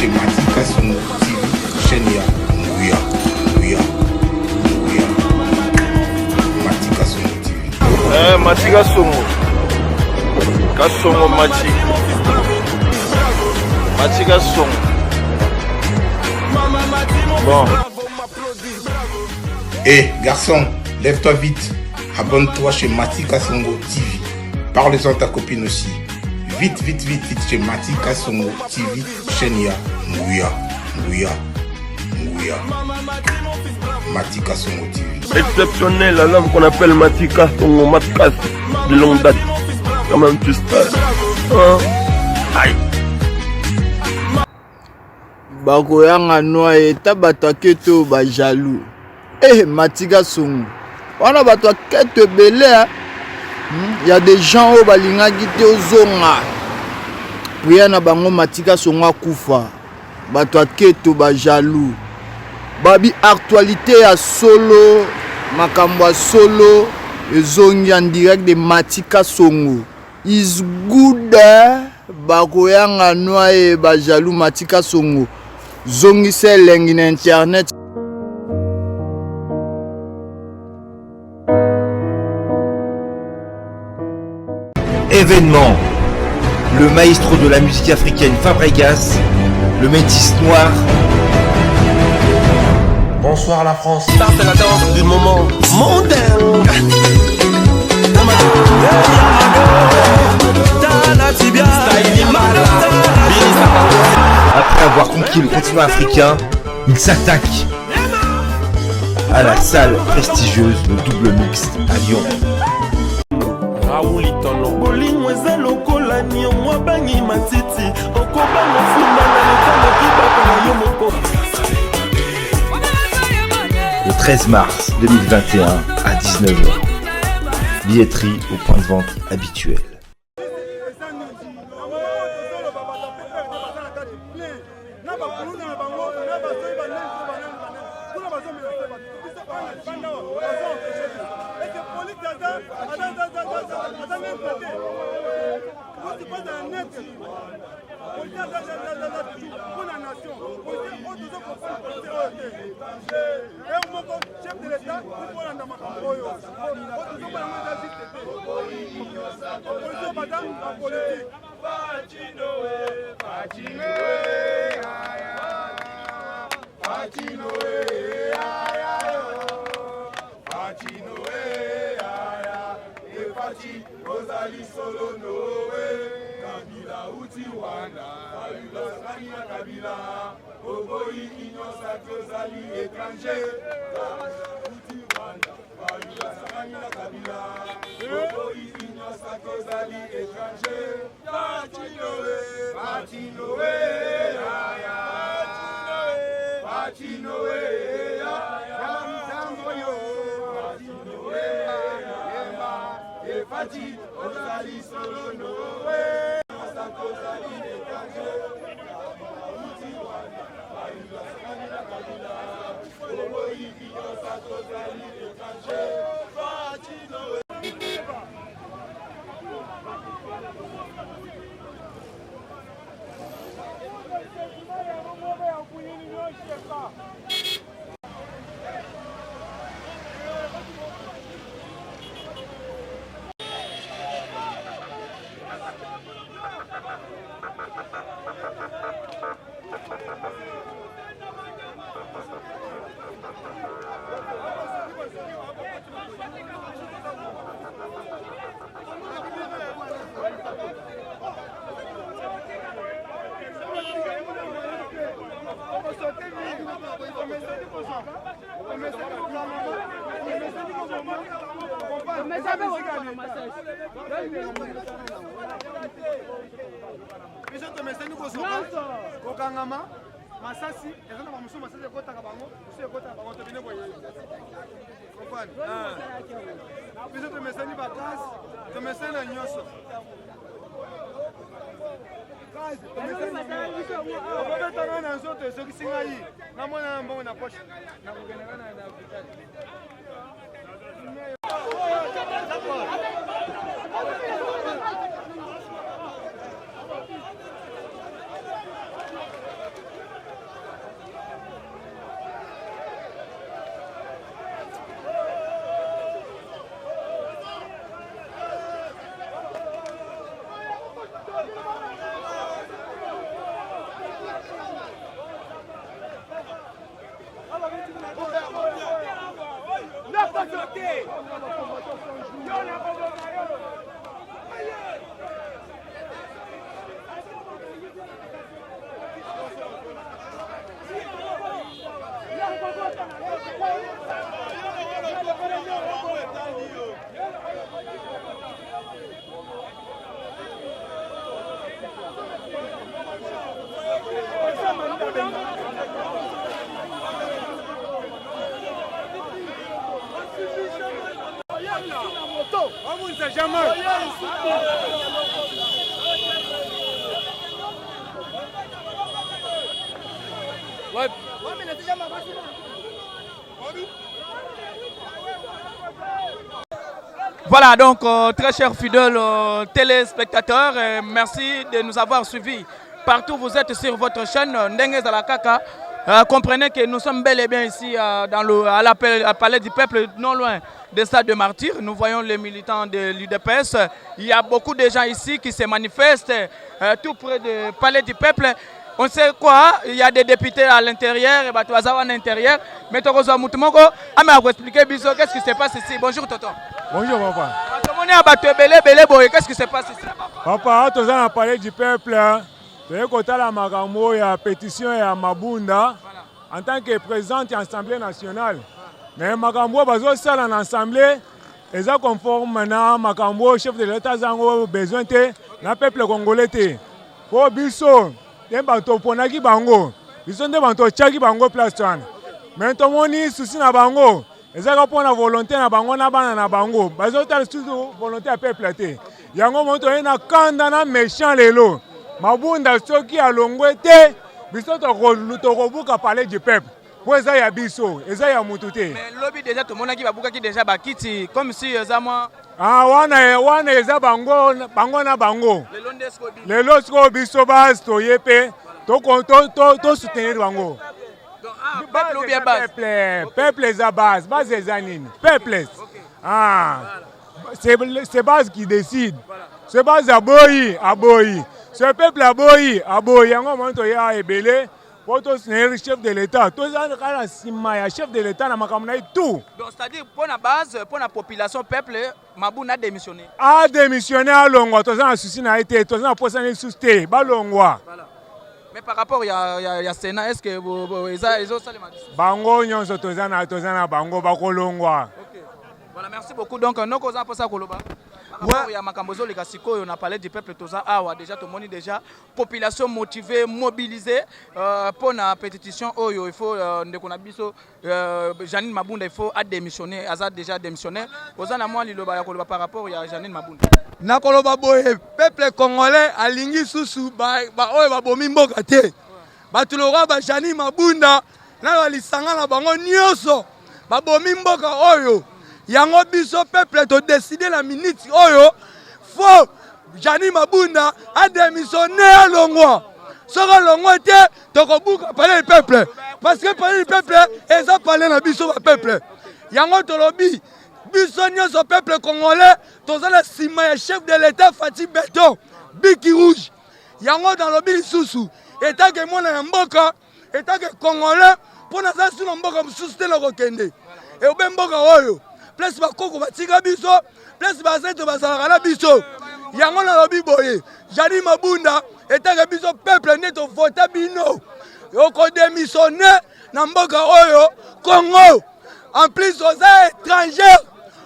chez Matika Songo TV, chaîne ya Nguya. Matika Songo TV. Matika Songo. Kasongo Matika Songo. Bon. Garçon, lève-toi vite. Abonne-toi chez Matika Songo TV. Parle-en à ta copine aussi. Vite chez Matika Songo TV, chaîne ya Nguya. Matika Songo TV. Exceptionnel, un homme qu'on appelle Matika Songo Matkas de longue date. Quand même tu sais. Aïe. Bakoyanga noye tabata keto ba jaloux. Matika Songo. Wana bato keto belé. Il y a des gens au balinga gite ozonga. Priya na bango Matika Songo akufa. Bato keto ba jaloux. Babi actualité ya solo, makambo solo, ezongi en direct de Matika Songo. Is good bakoyanga noye ba jaloux Matika Songo. Zongi se lengi na internet. Événement. Le maestro de la musique africaine Fabregas, le métis noir. Bonsoir la France. Ça c'est la danse du moment mondain. Après avoir conquis le continent africain, il s'attaque à la salle prestigieuse de Double Mixte à Lyon. Le 13 mars 2021 à 19h. Billetterie au point de vente habituel. Masasi, eza na bamusu masasi ekotaka bango, musu ekotaka bango tobine boye. Comprendre? Biso tomesani bakasi, tomesani na nyonso. Okobetanga na nzoto ezokisi ngai, namona na mbongo na poche. Nakokendaka na hôpital. Ouais. Voilà donc très chers fidèles téléspectateurs, merci de nous avoir suivis partout où vous êtes sur votre chaîne Ndengue Zalakaka. Comprenez que nous sommes bel et bien ici à la Palais du Peuple, non loin des stades de Martyrs. Nous voyons les militants de l'UDPS. Il y a beaucoup de gens ici qui se manifestent tout près du Palais du Peuple. On sait quoi, il y a des députés à l'intérieur et Batoazawa à l'intérieur. Mais Tokozo Moutumoko, vous expliquer qu'est-ce qui se passe ici. Bonjour Toto. Bonjour papa. Qu'est-ce qui se passe ici? Papa, tu as parlé du peuple. Tu as la magambo, il y a pétition et Mabunda en tant que président de l'Assemblée nationale. Mais magambo, ça en assemblée, ils sont conformes maintenant. Magambo, chef de l'État, a besoin de le peuple congolais. Pour Bisso, il y a des bango. Ils sont des bango tchaki bango place. Mais tout le monde est souci na bango. Ils ont pour la volonté na bango na bana na bango. Ils ont volonté à peuple. Il y a un moment où il y a un candidat méchant lelo. Mabunda soki alongwete biso to parler du peuple. Pour ça ya biso, ça ya mututé. Mais lobby déjà tout monde qui va buka qui déjà bakiti comme si ça moi. Ah wana eza bango na bango. Le losko biso base to yepe to soutenir bango. Peuple ou bien base? Peuple eza base eza nini? Peuple. Ah. C'est base qui décide. C'est base aboyi. Ce peuple aboyi, yango monto ya ebele, pour tous les chefs de l'État, tous les chefs de l'État na makamna tout. Donc c'est-à-dire pour la base, pour la population peuple, Mabunda a démissionné. A démissionné à Longwa, tous les soucis na été, tous les posés susté, ba Longwa. Voilà. Mais par rapport il y a Sénat, est-ce que ils ont ça les magistrats? Bango nyonso tous na bango ba Longwa. OK. Voilà, merci beaucoup. Donc nous causons pour ça Koloba. Il y a Makambozo, les Kassiko, on a parlé du peuple Toza. Déjà, tout le monde déjà. Population motivée, mobilisée pour la pétition. Il faut, Janine Mabunda, il faut démissionner. Azad déjà démissionné. Par rapport à Janine Mabunda. Nakoloba boye, peuple congolais, alingi susu, oyo babomi mboka te. Batulora ba Janine Mabunda, na balisanga na bango nyonso. Babomi mboka oyo. Yango biso peuple to décider la minute oyo faut Janine Mabunda a démissionné à Longwa. Sera Longwa te tokobuka parler le peuple parce que parler le peuple et ça parler na biso ba peuple. Yango tolobi biso nyonso peuple congolais toza la sima ya chef de l'État Fatih Beton Biki Rouge. Yango dans lobi susu état que mona mboka état que congolais pour na za sino mboka mususu te na kokende. Et obe mboka oyo place bakoko batika biso place baseto basalaka na biso yango na lobi boye Janine Mabunda etaka biso peuple neto vota bino oko démissionner na mboka oyo Congo en plus oza étranger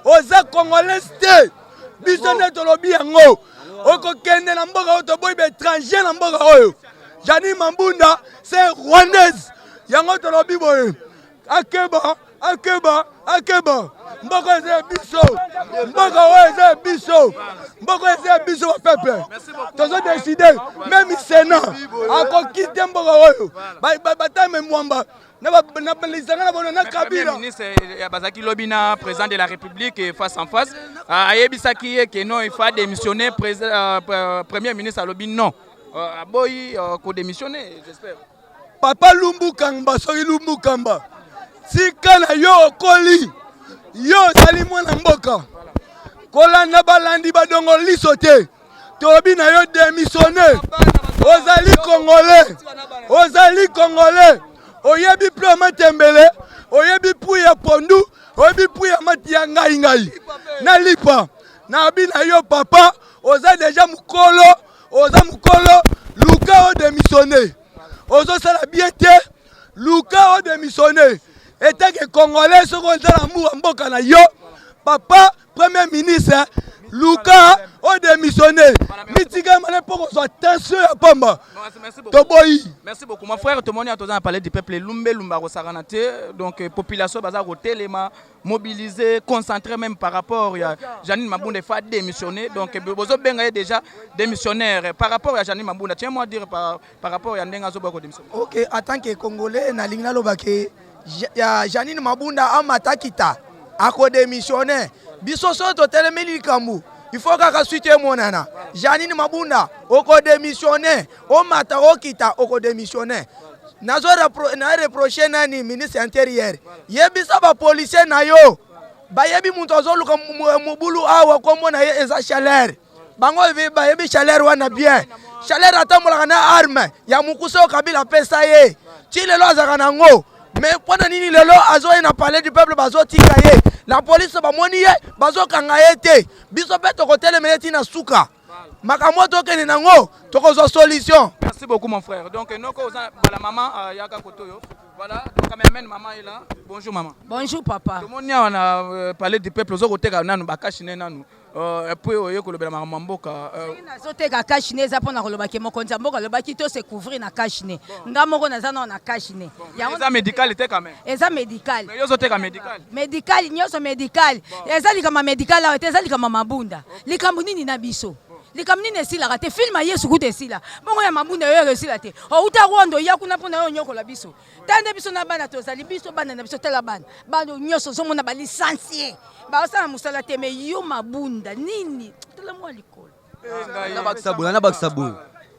oza congolais te biso neto lobi yango oko kende na mboka oyo toboyi ba étranger na mboka oyo Janine Mabunda c'est rwandaise yango to lobi boye akeba Mboko eze biso. Mboko eze biso. Mboko eze biso peuple. Tozo décider même Sénat ako quitter mboko oyo. Ba même mwamba. Na balisanga na bono na Kabila. Le ministre Bazaki Lobina, président de la République face en face, ayebisaki que non il faut démissionner premier ministre Lobi non. Boy ko démissionner j'espère. Papa Lumbu Kamba soki Lumbu Kamba. Sika na yo okoli. Yo sali mwana mboka kolanda balandi badongo liso te tobi na yo démissionner ozali congolais oyebi plan matembele oyebi puya pondu oyebi puya matia ngai na lipa na bi na yo papa oza déjà mukolo luka o démissionner ozo sala bien te luka o démissionner. Et tant que Congolais, ce qu'on a l'amour en boca na yo, papa, premier ministre, Luka o démissionné. Mitika mané pour qu'on tension ya pamba. Merci beaucoup. Mon frère, tout le monde a parlé du peuple Lumbe Lumbaro Saranate. Donc population baza téléma mobilisée, concentrée même par rapport à Janine Mabunda fa démissionné. Donc bozo benga déjà démissionnaire par rapport à Janine Mabunda. Tiens-moi dire par rapport à Ndenga Zobako démissionnaire. OK, en tant que Congolais na lingna lobake Janine Mabunda amatakita ako démissionnaire. Biso soto telemeli kambu. Il faut que suite monana. Janine Mabunda oko démissionnaire, o mata okita oko démissionnaire. Nazo reprocher nani ministre intérieur. Yebisa ba policier na yo. Ba yebi muntu azoluka mubulu awa kombo na ye eza chaleur. Bango ba yebi chaleur wana bien. Chaleur atambola na arme ya mukuso kabila pesa ye. Ti lelo azaka nango. Mais pendant nini lelo azo na parler du peuple bazo tika ye. La police ba moni ye bazo kanga ete. Biso beto hôtel meleti na suka. Makamoto kene nango tokozo solution. Merci beaucoup mon frère. Donc noko la maman yaka kotoyo. Voilà, donc amène maman est là. Bonjour maman. Bonjour papa. Tout le monde a parlé du peuple zo koteka nanu bakashine nanu. Et puis oyo kolobela maman mboka. Nazoteka kashine za pona koloba ke mokonza mboka loba ki to se couvrir na kashine. Ngamoko na zana na kashine. Eza médical était quand même. Eza médical. Mais yo zoteka médical. Médical nyoso médical. Eza likama médical la eza likama mabunda. Likambu nini na biso. Likamni nesila te film Yesu kute sila. Bongo ya mabunda yo resila te. O uta Rwanda ya kuna pona yo nyoko la biso. Tande biso na bana to zali biso bana na biso tela bana. Bano nyoso zo mona ba licencié. Ba osala musala te me yo mabunda nini. Tela mo likolo. Na baksabu.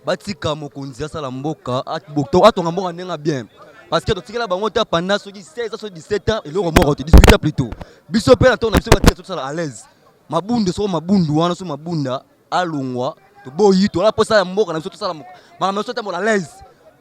Batika mokonzi asala mboka atonga mboka ndenga bien. Parce que tu bango ta pendant 16 à 17 ans et le remords te discuter plutôt. Biso pe na ton biso ba tout ça à l'aise. Mabunda so mabundu wana so mabunda alungwa to boyi to la posa mboka na biso to sala ma na so ta mo à l'aise.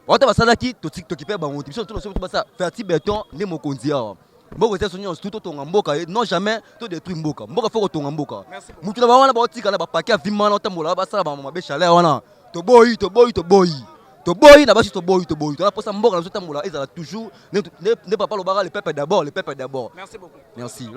Wata basala ki to TikTok pe bango biso to so basa faire ti béton ne mokonzi awa. Mboka te sonyo tout to mboka non jamais to détruire mboka. Mboka faut to mboka. Mutu na ba wana ba otika na ba paquet vimana na ta mo la basala ba mabe chaleur wana. To boyi to boyi to boyi. To boy na basi to boy. To la posa mboka na so tambola ezala toujours ne pas le bara le peuple d'abord, le peuple d'abord. Merci beaucoup. Merci.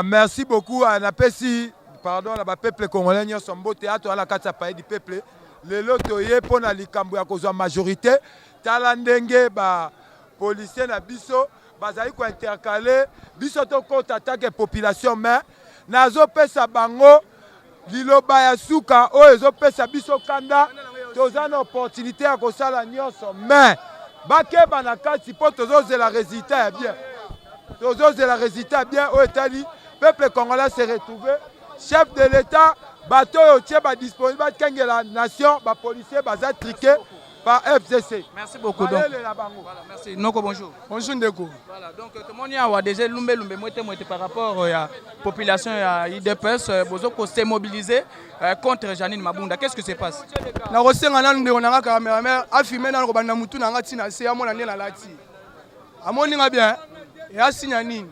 Merci beaucoup à la PESI, pardon, la peuple congolais nyonso mbote ato ala kata pa du peuple. Le loto ye pona likambo ya kozwa majorité, tala ndenge ba policier na biso bazali ko intercaler biso to kota attaque population mais nazo pesa bango liloba ya suka o ezopesa biso kanda toza na opportunité ya kosala nyonso mais bakeba na kati po tozozela résultat bien tozozela résultat bien o etali peuple congolais se retrouver chef de l'état bato oyo tie ba disponible bakengela nation ba policier baza triqué par FCC. Merci beaucoup. Donc, voilà, merci. Noko, bonjour. Bonjour Ndeko. Voilà, donc tout le monde a déjà lumbe moite par rapport à la population à IDPS, Bozoko s'est mobilisé contre Janine Mabunda. Qu'est-ce qui se passe? Na rosenga na ndeko na cameraman afimé na ko banda mutu na ngati na se amona ndela lati. Amoni nga bien. Et asinya nini?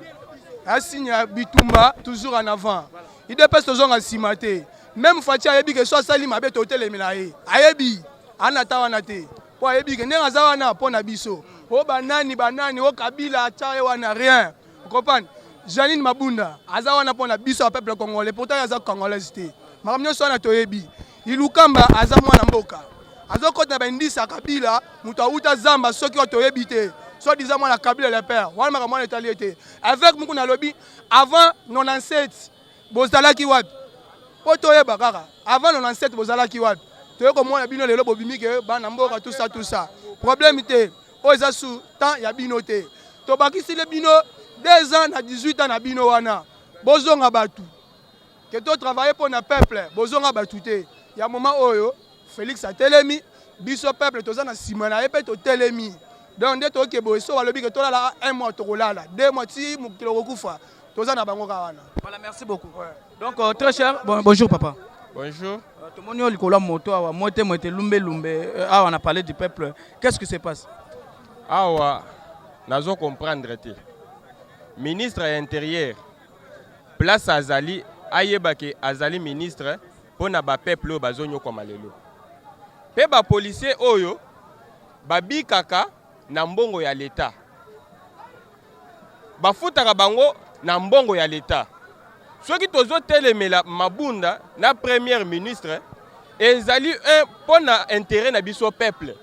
Asinya bitumba toujours en avant. IDPS toujours en simate. Même Fatia yebi que soit sali mabe to telemina ye. Ayebi anata wana te po ayebi ke ndenga za wana po na biso o banani o kabila achaye wana rien. Vous comprenez? Janine Mabunda aza wana po na biso a peuple congolais pourtant aza congolais te makamnyo so na toyebi ilukamba aza mwana mboka azo kota ba ndisa kabila mutu auta zamba soki toyebi te so disant mwana kabila le père wana makamwana etali te avec muku na lobi avant 97 bozalaki wapi po toyeba kaka avant 97 bozalaki wapi toye ko mona bino lelo bobimi ke bana mboka tout ça problème te o eza sous temps ya bino te to bakisi le bino 2 ans na 18 ans na bino wana bozonga batu que to travailler pour na peuple bozonga batu te ya moment oyo Félix a telemi biso peuple toza na sima na epe to telemi donc nde to ke boso balobi ke to la 1 mois to kolala 2 mois ti mukilo kokufa toza na bango ka wana. Voilà, merci beaucoup. Ouais. Donc très cher, bonjour papa. Bonjour. Tout le monde a moto, moite lumbe. Ah, on a parlé du peuple. Qu'est-ce qui se passe? Ah ouais, nous comprendre. Ministre intérieur, place Azali, ayebake Azali ministre, pour na ba peuple bazonyo comme alelo. Pe ba policier oyo, babi kaka na mbongo ya l'État. Bafutaka bango na mbongo ya l'État. Ceux qui tozo telemela Mabunda na premier ministre ezali un pour na intérêt na biso peuple.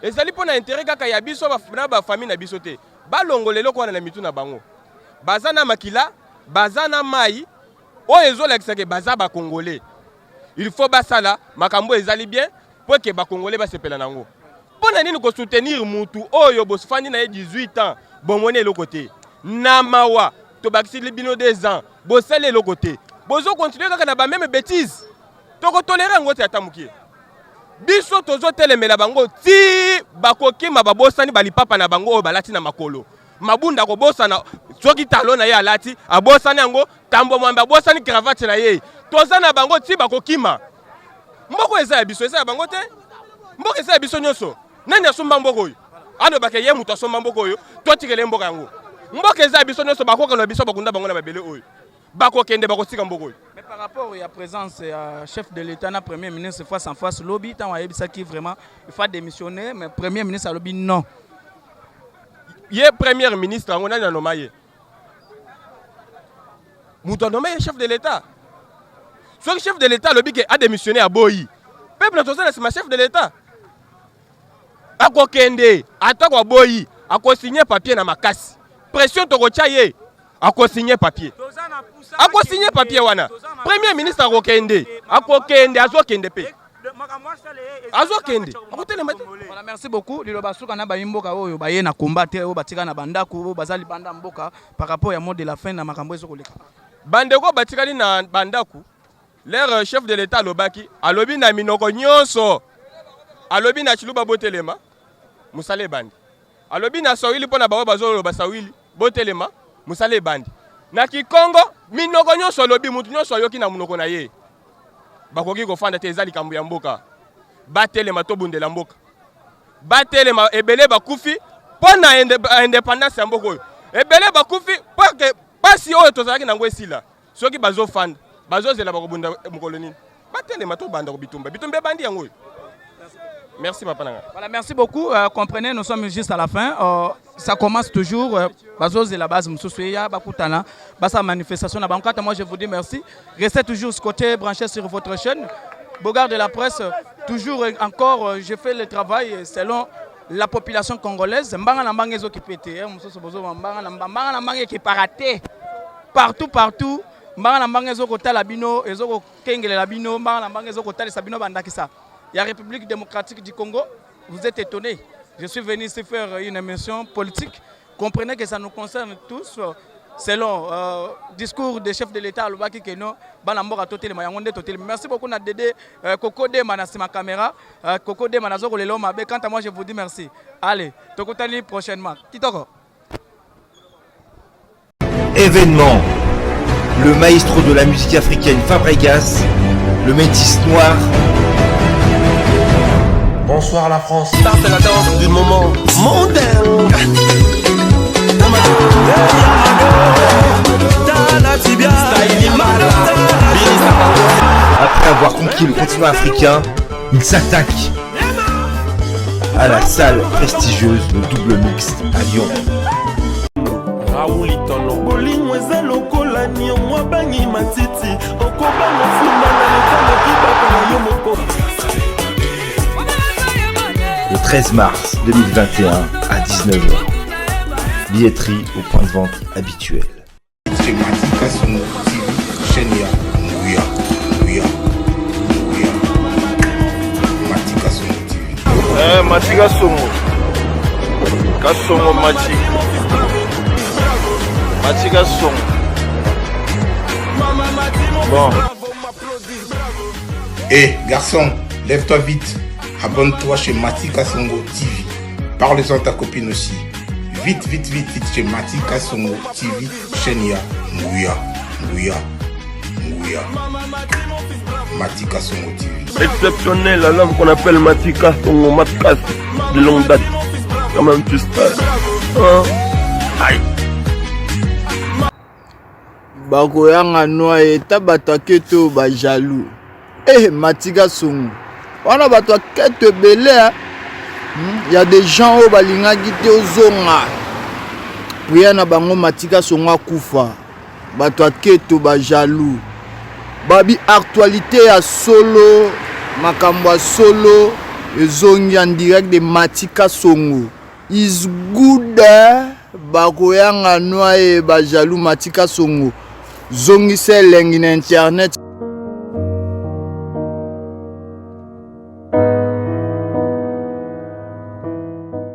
Ezali pour na intérêt kaka ya biso na ba famille na biso te. Ba longolelo ko na mitu na bango. Baza na makila, baza na mai, o ezolakisa ke baza ba congolais. Il faut basala makambo ezali bien pour que ba congolais ba sepela nango. Pona nini ko soutenir mutu oyo bosfandi na 18 ans bomone le côté. Na mawa to bakisi libino 2 ans, bosale le côté. Bozo continuer kaka na ba même bêtise. Toko tolérer ngote atamukie. Biso tozo telemela bango ti bakokima babosani balipapa na bango oyo balati na makolo. Mabunda ko bosana soki talo na ye alati abosani yango tambo mwamba bosani cravate na ye. Toza na bango ti bakokima. Mboko eza ya biso eza ya bango te. Mboko eza ya biso nyonso. Nani asomba mboko oyo? Ano bake ye muto asomba mboko oyo, to tikele mboko yango. Mboko eza ya biso nyonso bakoka na biso bakunda bango na babele oyo. Bakokende bakosika mboko oyo. Mais par rapport à la présence du chef de l'État, na premier ministre face en face lobby, tant à ça qui vraiment il faut démissionner, mais premier ministre à lobby non. Ye premier ministre on a nommé. Mouton nommé chef de l'État. Ce chef de l'État lobby qui a démissionné à Boyi. Peuple toza c'est ma chef de l'État. Akokende, atako Boyi, ako signer papier na makasi. Pression to kochaye. Ako signer papier. Ako signer papier wana. Premier ministre akokende. Akokende azokende pe. Azokende. Voilà, merci beaucoup. Lilo basuka na bayimboka oyo baye na combattre oyo batika na bandaku bazali banda mboka par rapport ya mot de la fin na makambo ezo koleka. Bandeko batikali na bandaku. Leur chef de l'État lobaki alobi na minoko nyonso. Alobi na chiluba botelema. Musale bandi. Alobi na sawili pona bawo bazolo basawili botelema. Musale bandi. Na Kikongo minoko nyonso lobi mutu nyonso yoki na munoko na ye. Bakoki kofanda te ezali kambu ya mboka. Batelema to bundela mboka. Batelema ebele bakufi pona indépendance ya mboka oyo. Ebele bakufi parce pasi oyo tozalaki nango esila. Soki bazo fanda, bazo zela bakobunda mukoloni. Batelema to banda ko bitumba. Bitumba bandi yango oyo. Merci papa nanga. Voilà, merci beaucoup. Comprenez, nous sommes juste à la fin. Ça commence toujours. Bazos de la base, Moussouya, Bakutana, Bassa manifestation. Moi, je vous dis merci. Restez toujours ce côté branché sur votre chaîne. Bogard de la presse, toujours encore, je fais le travail selon la population congolaise. Qui pète, qui paraté. Partout. Il y a la République démocratique du Congo. Vous êtes étonnés. Je suis venu ici faire une émission politique. Comprenez que ça nous concerne tous. Selon le discours des chefs de l'État, merci beaucoup Nadede Koko de Manasi ma caméra. Koko de Manazo Lelo Mabe. Quant à moi, je vous dis merci. Allez, Tokotani prochainement. Kitoko. Événement. Le maestro de la musique africaine Fabregas, le métis noir. Bonsoir la France. Start la danse du moment mondain. Après avoir conquis le continent africain, il s'attaque à la salle prestigieuse de Double Mix à Lyon. Le 13 mars 2021 à 19h. Billetterie au point de vente habituel. C'est Matika Songo TV, Chenia, Nguya. Matika Songo TV. Matika Songo. Kasongo Matika. Matika Songo. Bon. Garçon, lève-toi vite. Abonne-toi chez Matika Songo TV. Parle-en à ta copine aussi. Vite chez Matika Songo TV, Chenia, Nguya. Matika Songo TV. Exceptionnel, l'homme qu'on appelle Matika Songo Matkas de longue date. Quand même tu sais. Aïe. Bakoyanga noa eta batake to ba jaloux. Matika Songo. On a battu quelques belés. Il y a des gens au Balinga qui te zonga. Priya na bango Matika Songo kufa. bato aketo ba jaloux babi actualité ya solo makambo ya solo ezongi en direct de Matika Songo is good bakoyanga noye ba jaloux Matika Songo zongi se lengi na internet